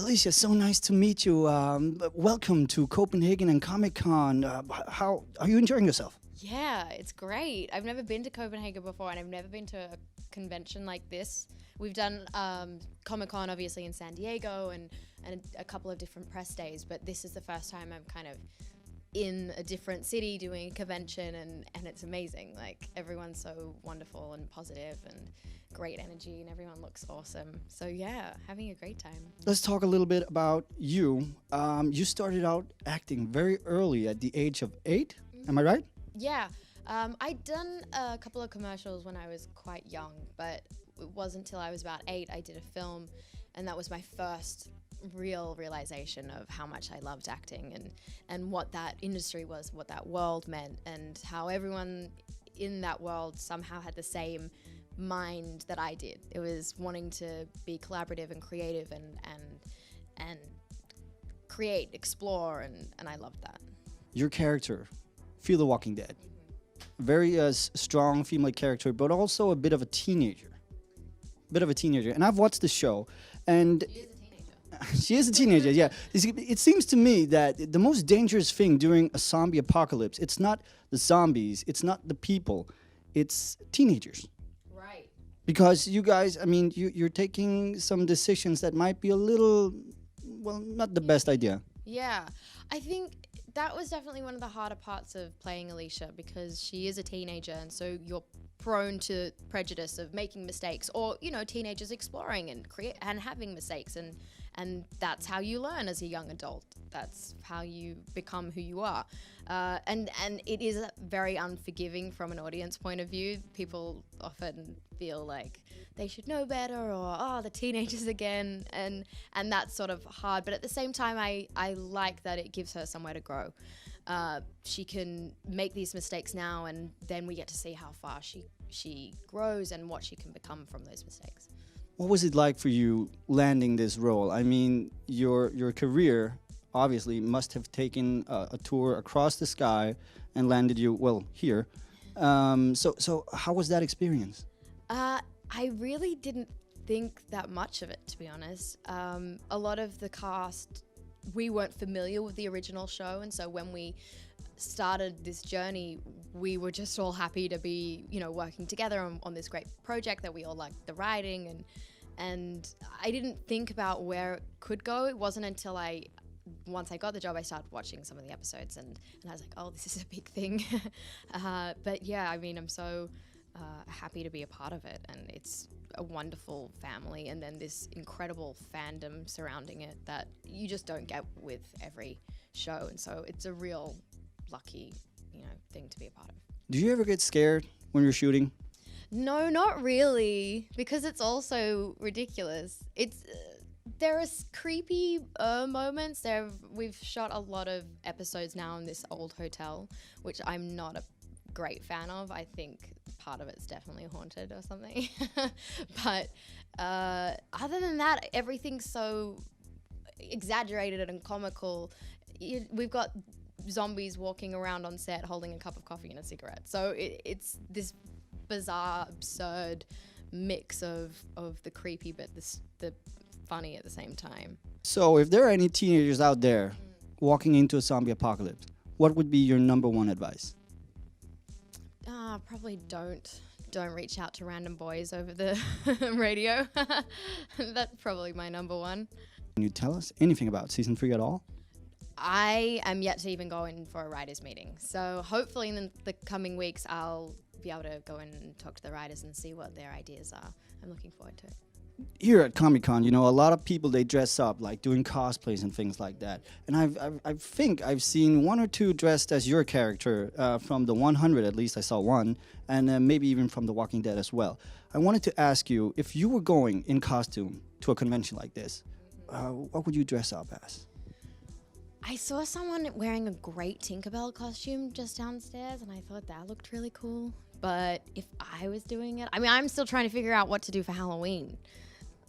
Alycia, so nice to meet you. Welcome to Copenhagen and Comic-Con. How are you enjoying yourself? Yeah, it's great. I've never been to Copenhagen before, and I've never been to a convention like this. We've done Comic-Con obviously in San Diego and a couple of different press days, but this is the first time I'm kind of in a different city doing a convention, and it's amazing. Like, everyone's so wonderful and positive and great energy, and everyone looks awesome. So yeah, having a great time. Let's talk a little bit about you. You started out acting very early at the age of 8. Am I right? Yeah, I'd done a couple of commercials when I was quite young, but it wasn't until I was about 8 I did a film, and that was my first real realization of how much I loved acting and what that industry was, what that world meant, and how everyone in that world somehow had the same mind that I did. It was wanting to be collaborative and creative and create, explore, and I loved that. Your character, Fear the Walking Dead. Very strong female character, but also a bit of a teenager. And I've watched the show, and she is a teenager, yeah. It seems to me that the most dangerous thing during a zombie apocalypse, it's not the zombies, it's not the people, it's teenagers. Right. Because you guys, I mean, you're taking some decisions that might be a little, well, not the best idea. Yeah, I think that was definitely one of the harder parts of playing Alycia, because she is a teenager, and so you're prone to prejudice of making mistakes, or, you know, teenagers exploring and having mistakes, and that's how you learn as a young adult. That's how you become who you are. And it is very unforgiving from an audience point of view. People often feel like they should know better, or, oh, the teenagers again, and that's sort of hard. But at the same time, I like that it gives her somewhere to grow. She can make these mistakes now, and then we get to see how far she grows and what she can become from those mistakes. What was it like for you landing this role? I mean, your career obviously must have taken a tour across the sky and landed you, well, here. So how was that experience? I really didn't think that much of it, to be honest. A lot of the cast, we weren't familiar with the original show, and so when we started this journey, we were just all happy to be, you know, working together on this great project that we all liked the writing, and I didn't think about where it could go. It wasn't until once I got the job, I started watching some of the episodes, and I was like, oh, this is a big thing. But yeah, I mean, I'm so happy to be a part of it, and it's a wonderful family, and then this incredible fandom surrounding it that you just don't get with every show, and so it's a real lucky, you know, thing to be a part of. Do you ever get scared when you're shooting? No, not really, because it's also ridiculous. It's there are creepy moments. We've shot a lot of episodes now in this old hotel, which I'm not a great fan of. I think part of it's definitely haunted or something. But other than that, everything's so exaggerated and comical. We've got zombies walking around on set holding a cup of coffee and a cigarette. So it's this bizarre, absurd mix of the creepy but the funny at the same time. So if there are any teenagers out there walking into a zombie apocalypse, what would be your #1 advice? Probably don't reach out to random boys over the radio. That's probably my #1. Can you tell us anything about season 3 at all? I am yet to even go in for a writers' meeting. So hopefully in the coming weeks, I'll be able to go in and talk to the writers and see what their ideas are. I'm looking forward to it. Here at Comic-Con, you know, a lot of people, they dress up, like doing cosplays and things like that. And I think I've seen 1 or 2 dressed as your character from the 100, at least I saw one, and maybe even from The Walking Dead as well. I wanted to ask you, if you were going in costume to a convention like this, what would you dress up as? I saw someone wearing a great Tinkerbell costume just downstairs, and I thought that looked really cool. But if I was doing it, I mean, I'm still trying to figure out what to do for Halloween.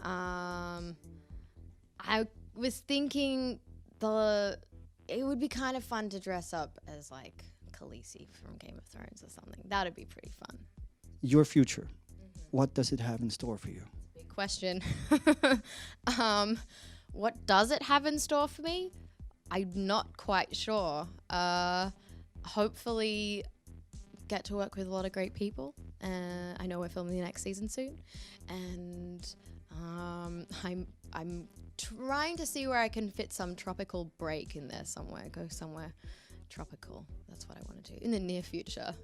I was thinking it would be kind of fun to dress up as like Khaleesi from Game of Thrones or something. That would be pretty fun. Your future, what does it have in store for you? Big question. What does it have in store for me? I'm not quite sure. Hopefully get to work with a lot of great people. I know we're filming the next season soon, and I'm trying to see where I can fit some tropical break in there somewhere. Go somewhere tropical. That's what I want to do in the near future.